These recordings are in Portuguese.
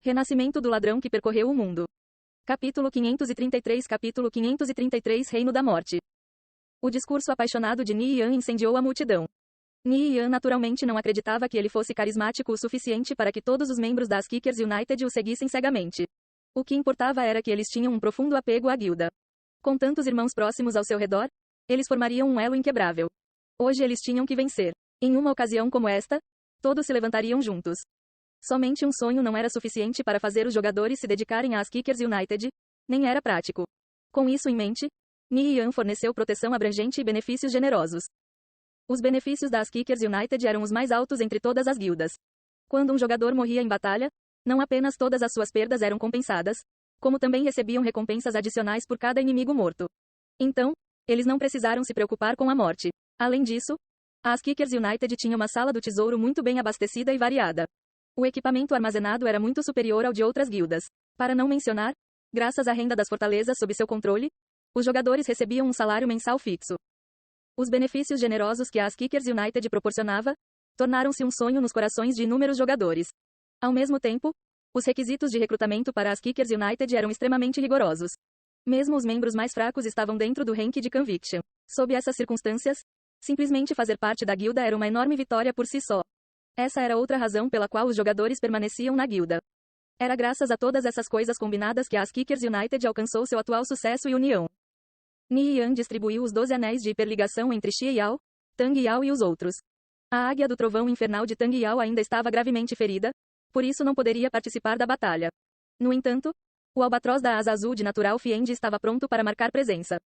Renascimento do ladrão que percorreu o mundo. Capítulo 533 Reino da Morte. O discurso apaixonado de Ni Yan incendiou a multidão. Ni Yan naturalmente não acreditava que ele fosse carismático o suficiente para que todos os membros das Kickers United o seguissem cegamente. O que importava era que eles tinham um profundo apego à guilda. Com tantos irmãos próximos ao seu redor, eles formariam um elo inquebrável. Hoje eles tinham que vencer. Em uma ocasião como esta, todos se levantariam juntos. Somente um sonho não era suficiente para fazer os jogadores se dedicarem às Kickers United, nem era prático. Com isso em mente, Ni Yan forneceu proteção abrangente e benefícios generosos. Os benefícios das Kickers United eram os mais altos entre todas as guildas. Quando um jogador morria em batalha, não apenas todas as suas perdas eram compensadas, como também recebiam recompensas adicionais por cada inimigo morto. Então, eles não precisaram se preocupar com a morte. Além disso, as Kickers United tinham uma sala do tesouro muito bem abastecida e variada. O equipamento armazenado era muito superior ao de outras guildas. Para não mencionar, graças à renda das fortalezas sob seu controle, os jogadores recebiam um salário mensal fixo. Os benefícios generosos que as Kickers United proporcionava tornaram-se um sonho nos corações de inúmeros jogadores. Ao mesmo tempo, os requisitos de recrutamento para as Kickers United eram extremamente rigorosos. Mesmo os membros mais fracos estavam dentro do rank de Conviction. Sob essas circunstâncias, simplesmente fazer parte da guilda era uma enorme vitória por si só. Essa era outra razão pela qual os jogadores permaneciam na guilda. Era graças a todas essas coisas combinadas que as Kickers United alcançou seu atual sucesso e união. Ni Yan distribuiu os 12 anéis de hiperligação entre Xie Yao, Tang Yao e os outros. A águia do trovão infernal de Tang Yao ainda estava gravemente ferida, por isso não poderia participar da batalha. No entanto, o albatroz da asa azul de Natural Fiend estava pronto para marcar presença.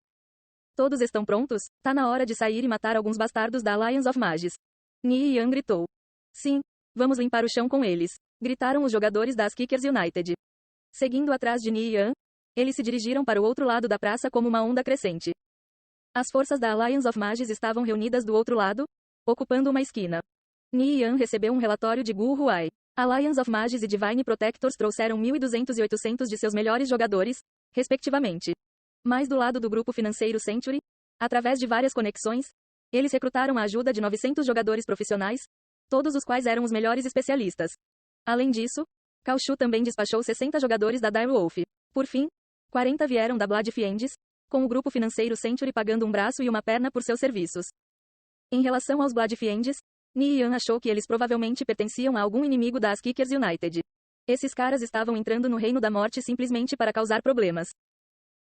Todos estão prontos? Tá na hora de sair e matar alguns bastardos da Alliance of Mages. Ni Yan gritou. Sim, vamos limpar o chão com eles, gritaram os jogadores das Kickers United. Seguindo atrás de Ni Yan, eles se dirigiram para o outro lado da praça como uma onda crescente. As forças da Alliance of Mages estavam reunidas do outro lado, ocupando uma esquina. Ni Yan recebeu um relatório de Gu Huai. Alliance of Mages e Divine Protectors trouxeram 1.200 e 800 de seus melhores jogadores, respectivamente. Mais do lado do grupo financeiro Century, através de várias conexões, eles recrutaram a ajuda de 900 jogadores profissionais, todos os quais eram os melhores especialistas. Além disso, Cao Shu também despachou 60 jogadores da Dire Wolf. Por fim, 40 vieram da Blood Fiends, com o grupo financeiro Century pagando um braço e uma perna por seus serviços. Em relação aos Blood Fiends, Ni Yan achou que eles provavelmente pertenciam a algum inimigo das Kickers United. Esses caras estavam entrando no Reino da Morte simplesmente para causar problemas.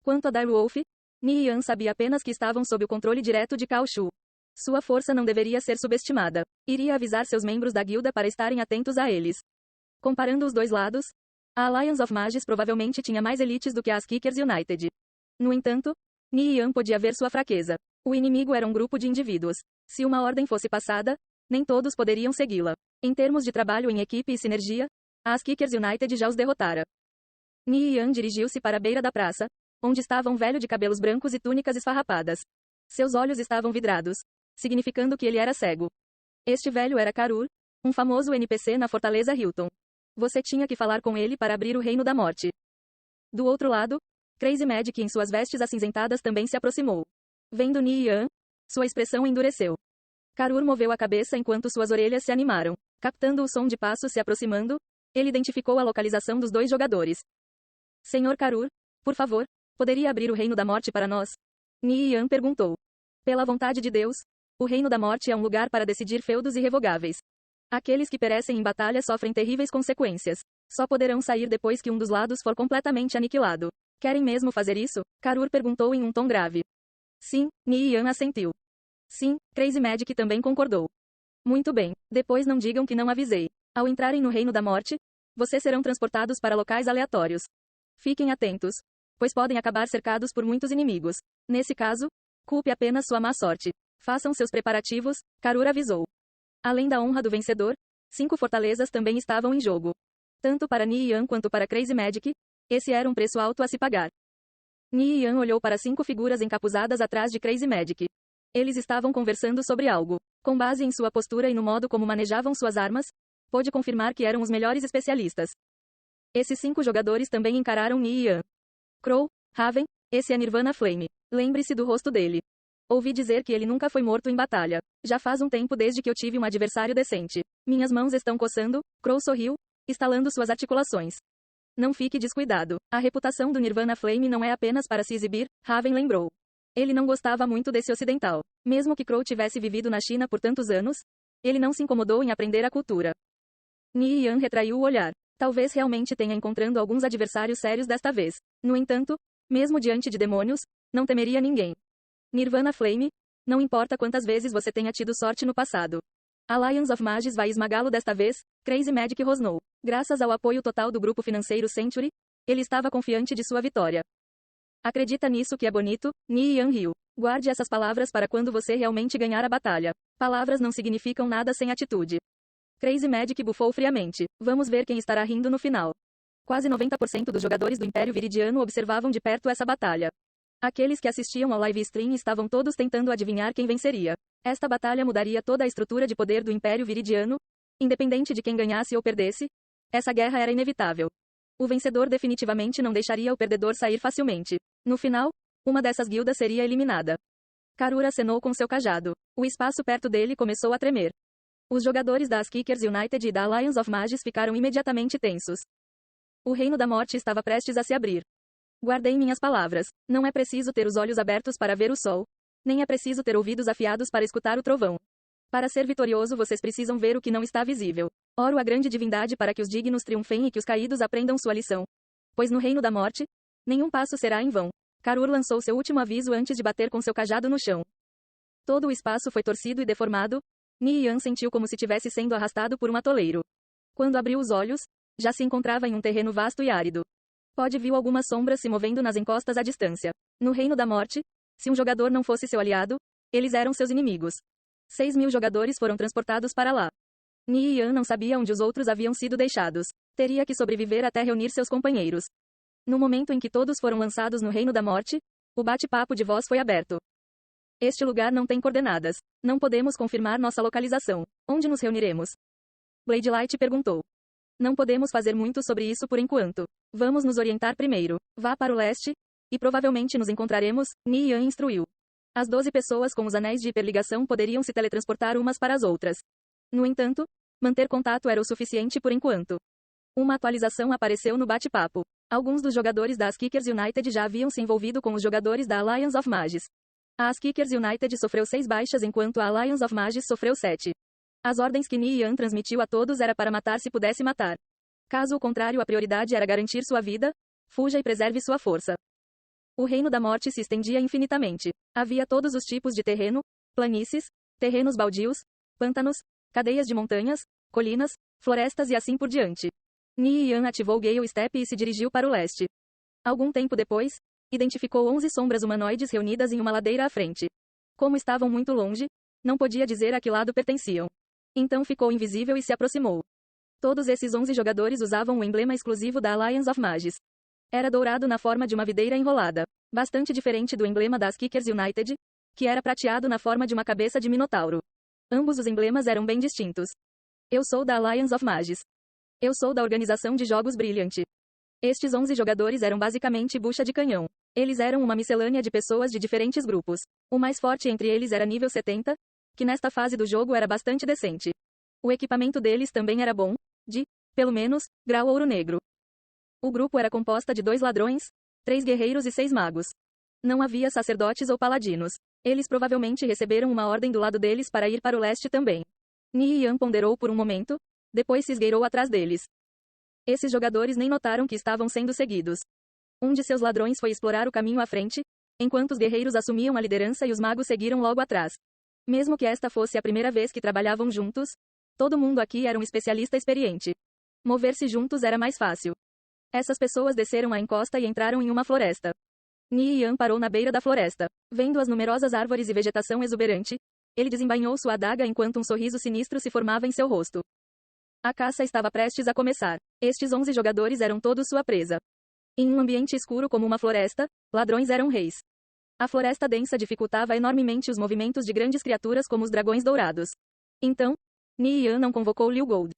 Quanto a Dire Wolf, Ni Yan sabia apenas que estavam sob o controle direto de Cao Shu. Sua força não deveria ser subestimada. Iria avisar seus membros da guilda para estarem atentos a eles. Comparando os dois lados, a Alliance of Mages provavelmente tinha mais elites do que as Kickers United. No entanto, Ni Yan podia ver sua fraqueza. O inimigo era um grupo de indivíduos. Se uma ordem fosse passada, nem todos poderiam segui-la. Em termos de trabalho em equipe e sinergia, as Kickers United já os derrotara. Ni Yan dirigiu-se para a beira da praça, onde estava um velho de cabelos brancos e túnicas esfarrapadas. Seus olhos estavam vidrados, significando que ele era cego. Este velho era Karur, um famoso NPC na Fortaleza Hilton. Você tinha que falar com ele para abrir o Reino da Morte. Do outro lado, Crazy Magic em suas vestes acinzentadas também se aproximou. Vendo Ni Yan, sua expressão endureceu. Karur moveu a cabeça enquanto suas orelhas se animaram. Captando o som de passos se aproximando, ele identificou a localização dos dois jogadores. Senhor Karur, por favor, poderia abrir o Reino da Morte para nós? Ni Yan perguntou. Pela vontade de Deus, o Reino da Morte é um lugar para decidir feudos irrevogáveis. Aqueles que perecem em batalha sofrem terríveis consequências. Só poderão sair depois que um dos lados for completamente aniquilado. Querem mesmo fazer isso? Karur perguntou em um tom grave. Sim, Ni Yan assentiu. Sim, Crazy Magic também concordou. Muito bem, depois não digam que não avisei. Ao entrarem no Reino da Morte, vocês serão transportados para locais aleatórios. Fiquem atentos, pois podem acabar cercados por muitos inimigos. Nesse caso, culpe apenas sua má sorte. Façam seus preparativos, Karur avisou. Além da honra do vencedor, 5 fortalezas também estavam em jogo. Tanto para Ni Yan quanto para Crazy Magic, esse era um preço alto a se pagar. Ni Yan olhou para 5 figuras encapuzadas atrás de Crazy Magic. Eles estavam conversando sobre algo. Com base em sua postura e no modo como manejavam suas armas, pôde confirmar que eram os melhores especialistas. Esses 5 jogadores também encararam Ni Yan. Crow, Raven, esse é Nirvana Flame. Lembre-se do rosto dele. Ouvi dizer que ele nunca foi morto em batalha. Já faz um tempo desde que eu tive um adversário decente. Minhas mãos estão coçando, Crow sorriu, estalando suas articulações. Não fique descuidado. A reputação do Nirvana Flame não é apenas para se exibir, Raven lembrou. Ele não gostava muito desse ocidental. Mesmo que Crow tivesse vivido na China por tantos anos, ele não se incomodou em aprender a cultura. Ni Yan retraiu o olhar. Talvez realmente tenha encontrando alguns adversários sérios desta vez. No entanto, mesmo diante de demônios, não temeria ninguém. Nirvana Flame, não importa quantas vezes você tenha tido sorte no passado. Alliance of Mages vai esmagá-lo desta vez, Crazy Magic rosnou. Graças ao apoio total do grupo financeiro Century, ele estava confiante de sua vitória. Acredita nisso que é bonito, Ni Yan riu. Guarde essas palavras para quando você realmente ganhar a batalha. Palavras não significam nada sem atitude. Crazy Magic bufou friamente. Vamos ver quem estará rindo no final. Quase 90% dos jogadores do Império Viridiano observavam de perto essa batalha. Aqueles que assistiam ao live stream estavam todos tentando adivinhar quem venceria. Esta batalha mudaria toda a estrutura de poder do Império Viridiano, independente de quem ganhasse ou perdesse. Essa guerra era inevitável. O vencedor definitivamente não deixaria o perdedor sair facilmente. No final, uma dessas guildas seria eliminada. Karura acenou com seu cajado. O espaço perto dele começou a tremer. Os jogadores das Kickers United e da Alliance of Mages ficaram imediatamente tensos. O Reino da Morte estava prestes a se abrir. Guardei minhas palavras. Não é preciso ter os olhos abertos para ver o sol. Nem é preciso ter ouvidos afiados para escutar o trovão. Para ser vitorioso vocês precisam ver o que não está visível. Oro a grande divindade para que os dignos triunfem e que os caídos aprendam sua lição. Pois no Reino da Morte, nenhum passo será em vão. Karur lançou seu último aviso antes de bater com seu cajado no chão. Todo o espaço foi torcido e deformado. Ni Yan sentiu como se tivesse sendo arrastado por um atoleiro. Quando abriu os olhos, já se encontrava em um terreno vasto e árido. Viu algumas sombras se movendo nas encostas à distância. No Reino da Morte, se um jogador não fosse seu aliado, eles eram seus inimigos. 6.000 jogadores foram transportados para lá. Ni Yan não sabia onde os outros haviam sido deixados. Teria que sobreviver até reunir seus companheiros. No momento em que todos foram lançados no Reino da Morte, o bate-papo de voz foi aberto. Este lugar não tem coordenadas. Não podemos confirmar nossa localização. Onde nos reuniremos? Bladelight perguntou. Não podemos fazer muito sobre isso por enquanto. Vamos nos orientar primeiro. Vá para o leste, e provavelmente nos encontraremos, Ni Yan instruiu. As 12 pessoas com os anéis de hiperligação poderiam se teletransportar umas para as outras. No entanto, manter contato era o suficiente por enquanto. Uma atualização apareceu no bate-papo. Alguns dos jogadores das Kickers United já haviam se envolvido com os jogadores da Alliance of Mages. A Kickers United sofreu 6 baixas enquanto a Alliance of Mages sofreu 7. As ordens que Ni Yan transmitiu a todos era para matar se pudesse matar. Caso o contrário, a prioridade era garantir sua vida, fuja e preserve sua força. O Reino da Morte se estendia infinitamente. Havia todos os tipos de terreno, planícies, terrenos baldios, pântanos, cadeias de montanhas, colinas, florestas e assim por diante. Ni Yan ativou Gale Step e se dirigiu para o leste. Algum tempo depois, identificou 11 sombras humanoides reunidas em uma ladeira à frente. Como estavam muito longe, não podia dizer a que lado pertenciam. Então ficou invisível e se aproximou. Todos esses 11 jogadores usavam o emblema exclusivo da Alliance of Mages. Era dourado na forma de uma videira enrolada, bastante diferente do emblema das Kickers United, que era prateado na forma de uma cabeça de minotauro. Ambos os emblemas eram bem distintos. Eu sou da Alliance of Mages. Eu sou da organização de jogos Brilliant. Estes 11 jogadores eram basicamente bucha de canhão. Eles eram uma miscelânea de pessoas de diferentes grupos. O mais forte entre eles era nível 70, que nesta fase do jogo era bastante decente. O equipamento deles também era bom, de, pelo menos, grau ouro negro. O grupo era composta de 2 ladrões, 3 guerreiros e 6 magos. Não havia sacerdotes ou paladinos. Eles provavelmente receberam uma ordem do lado deles para ir para o leste também. Ni Yan ponderou por um momento, depois se esgueirou atrás deles. Esses jogadores nem notaram que estavam sendo seguidos. Um de seus ladrões foi explorar o caminho à frente, enquanto os guerreiros assumiam a liderança e os magos seguiram logo atrás. Mesmo que esta fosse a primeira vez que trabalhavam juntos, todo mundo aqui era um especialista experiente. Mover-se juntos era mais fácil. Essas pessoas desceram a encosta e entraram em uma floresta. Ni Yan parou na beira da floresta. Vendo as numerosas árvores e vegetação exuberante, ele desembainhou sua adaga enquanto um sorriso sinistro se formava em seu rosto. A caça estava prestes a começar. Estes 11 jogadores eram todos sua presa. Em um ambiente escuro como uma floresta, ladrões eram reis. A floresta densa dificultava enormemente os movimentos de grandes criaturas como os dragões dourados. Então, Ni Yan não convocou Liu Gold.